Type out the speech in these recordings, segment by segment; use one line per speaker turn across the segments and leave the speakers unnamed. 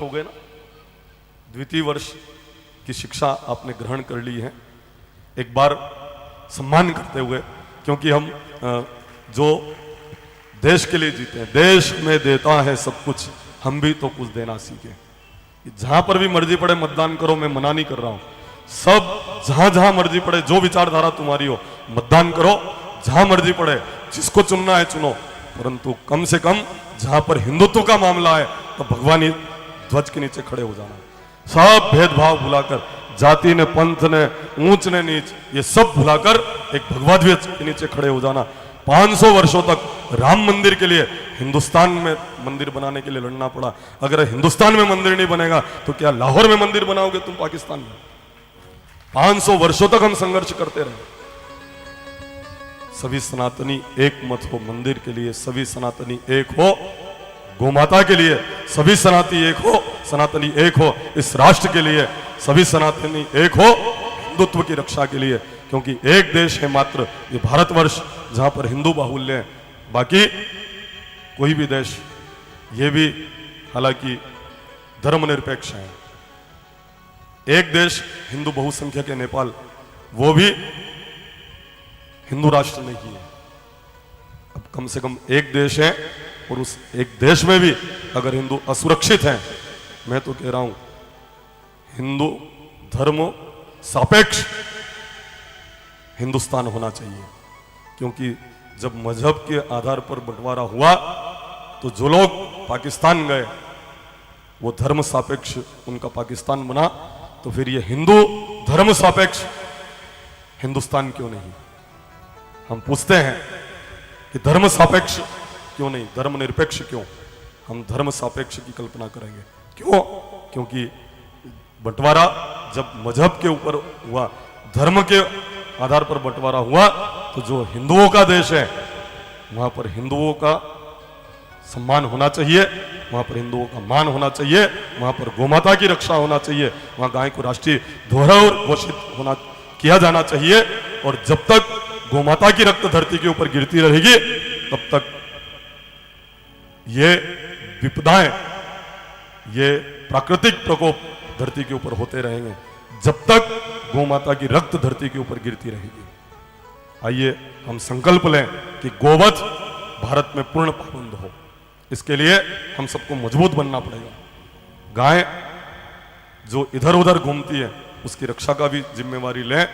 हो गए ना, द्वितीय वर्ष की शिक्षा आपने ग्रहण कर ली है। एक बार सम्मान करते हुए, क्योंकि हम जो देश के लिए जीते हैं, देश में देता है सब कुछ, हम भी तो कुछ देना सीखे। जहां पर भी मर्जी पड़े मतदान करो, मैं मना नहीं कर रहा हूं, सब जहां जहां मर्जी पड़े, जो विचारधारा तुम्हारी हो मतदान करो, जहां मर्जी पड़े, जिसको चुनना है चुनो, परंतु कम से कम जहां पर हिंदुत्व का मामला है तो भगवानी ध्वज के नीचे खड़े हो जाना। सब भेदभाव भुलाकर, जाति ने, पंथ ने, ऊंच ने नीच, ये सब भुलाकर एक भगवा ध्वज के नीचे खड़े हो जाना। 500 वर्षों तक राम मंदिर के लिए हिंदुस्तान में मंदिर बनाने के लिए लड़ना पड़ा। अगर हिंदुस्तान में मंदिर नहीं बनेगा तो क्या लाहौर में मंदिर बनाओगे तुम पाकिस्तान में? 500 वर्षों तक हम संघर्ष करते रहे। सभी सनातनी एक मत हो मंदिर के लिए, सभी सनातनी एक हो गोमाता के लिए, सभी सनातनी एक हो, सनातनी एक हो इस राष्ट्र के लिए, सभी सनातनी एक हो हिंदुत्व की रक्षा के लिए, क्योंकि एक देश है मात्र ये भारतवर्ष जहां पर हिंदू बाहुल्य है। बाकी कोई भी देश, ये भी हालांकि धर्मनिरपेक्ष है। एक देश हिंदू बहुसंख्यक है नेपाल, वो भी हिंदू राष्ट्र नहीं है। अब कम से कम एक देश है, और उस एक देश में भी अगर हिंदू असुरक्षित हैं, मैं तो कह रहा हूं हिंदू धर्म सापेक्ष हिंदुस्तान होना चाहिए। क्योंकि जब मजहब के आधार पर बंटवारा हुआ तो जो लोग पाकिस्तान गए वो धर्म सापेक्ष उनका पाकिस्तान बना, तो फिर ये हिंदू धर्म सापेक्ष हिंदुस्तान क्यों नहीं? हम पूछते हैं कि धर्म सापेक्ष क्यों नहीं, धर्म निरपेक्ष क्यों? हम धर्म सापेक्ष की कल्पना करेंगे। क्यों? क्योंकि बंटवारा जब मजहब के ऊपर हुआ, धर्म के आधार पर बंटवारा हुआ, तो जो हिंदुओं का देश है वहां पर हिंदुओं का सम्मान होना चाहिए, वहां पर हिंदुओं का मान होना चाहिए, वहां पर गोमाता की रक्षा होना चाहिए, वहां गाय को राष्ट्रीय धरोहर घोषित होना किया जाना चाहिए। और जब तक गोमाता की रक्त धरती के ऊपर गिरती रहेगी तब तक ये विपदाएं, ये प्राकृतिक प्रकोप धरती के ऊपर होते रहेंगे, जब तक गोमाता की रक्त धरती के ऊपर गिरती रहेगी। आइए हम संकल्प लें कि गोवध भारत में पूर्ण पाबंद हो। इसके लिए हम सबको मजबूत बनना पड़ेगा। गाय जो इधर उधर घूमती है उसकी रक्षा का भी जिम्मेवारी लें,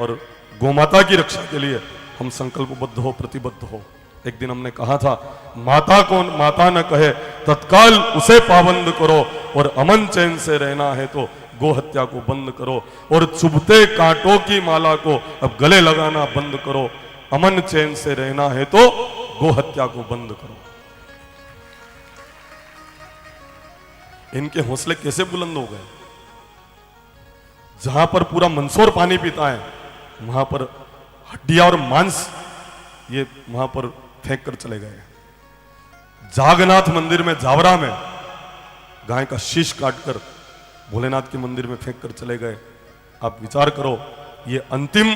और गोमाता की रक्षा के लिए हम संकल्पबद्ध हो, प्रतिबद्ध हो। एक दिन हमने कहा था, माता को माता न कहे तत्काल उसे पाबंद करो, और अमन चैन से रहना है तो गो हत्या को बंद करो, और चुभते कांटों की माला को अब गले लगाना बंद करो। अमन चैन से रहना है तो गो हत्या को बंद करो। इनके हौसले कैसे बुलंद हो गए? जहां पर पूरा मंदसौर पानी पीता है वहां पर हड्डियां और मांस ये वहां पर फेंक कर चले गए। जागनाथ मंदिर में, जावरा में गाय का शीश काटकर भोलेनाथ के मंदिर में फेंक कर चले गए। आप विचार करो, ये अंतिम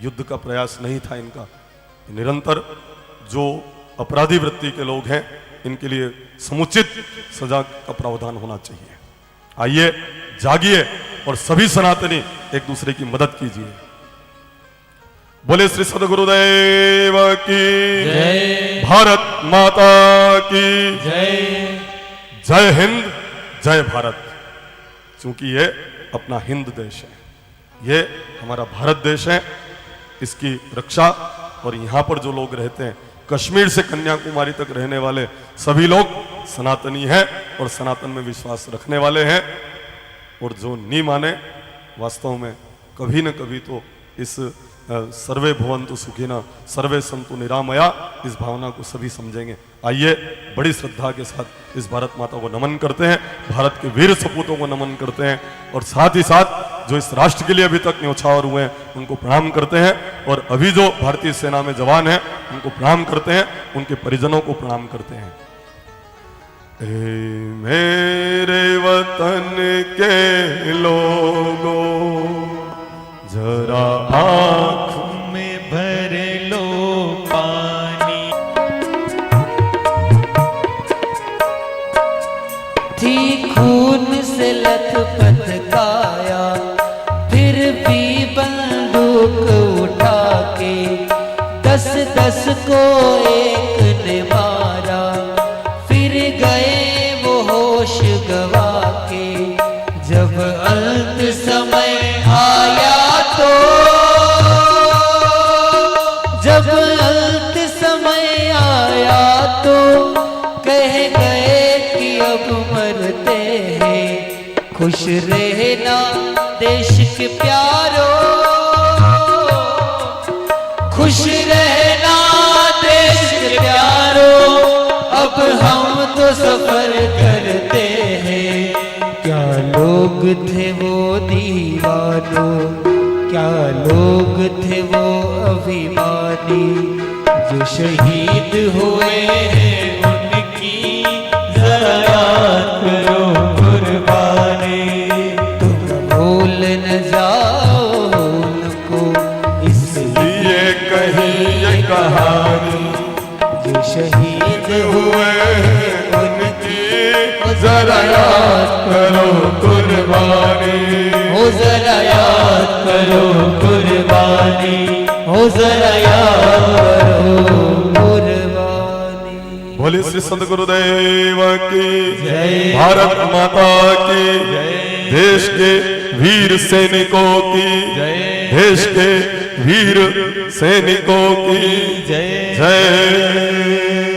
युद्ध का प्रयास नहीं था इनका। निरंतर जो अपराधी वृत्ति के लोग हैं इनके लिए समुचित सजा का प्रावधान होना चाहिए। आइए जागिए और सभी सनातनी एक दूसरे की मदद कीजिए। बोले श्री सद्गुरुदेव की जय, भारत माता की जय, जय हिंद, जय भारत। क्योंकि ये अपना हिंद देश है, ये हमारा भारत देश है, इसकी रक्षा। और यहाँ पर जो लोग रहते हैं, कश्मीर से कन्याकुमारी तक रहने वाले सभी लोग सनातनी हैं और सनातन में विश्वास रखने वाले हैं। और जो नहीं माने, वास्तव में कभी न कभी तो इस सर्वे भवन्तु सुखिनः सर्वे सन्तु निरामया, इस भावना को सभी समझेंगे। आइए बड़ी श्रद्धा के साथ इस भारत माता को नमन करते हैं, भारत के वीर सपूतों को नमन करते हैं, और साथ ही साथ जो इस राष्ट्र के लिए अभी तक न्यौछावर हुए हैं उनको प्रणाम करते हैं, और अभी जो भारतीय सेना में जवान हैं उनको प्रणाम करते हैं, उनके परिजनों को प्रणाम करते हैं। मेरे वतन के लोगों जरा आँख में भर लो पानी।
खून से लथपथ काया, फिर भी बंदूक उठा के 10-10 को एक ने मारा। फिर गए वो होश गवा के, जब अंत समय आया तो, जब अंत समय आया तो कह गए कि अब मरते हैं। खुश रहना देश के प्यारो, खुश रहना देश के प्यारो, अब हम तो सफर करते हैं। क्या लोग थे वो दीवानों, क्या लोग थे वो अभिमानी, जो शहीद हुए हैं उनकी जरा याद करो कुर्बानी। तुम भूल न जाओ उनको, इसलिए
कही ये कहानी,
जो शहीद
हुए हैं उनकी जरा याद करो कुर्बानी,
हो जरा याद करो कुर्बानी, हो जरा याद करो कुर्बानी।
बोले श्री संत गुरुदेव की
जय।
भारत माता की जय। देश के वीर सैनिकों की
जय।
देश के वीर सैनिकों की
जय।
जय।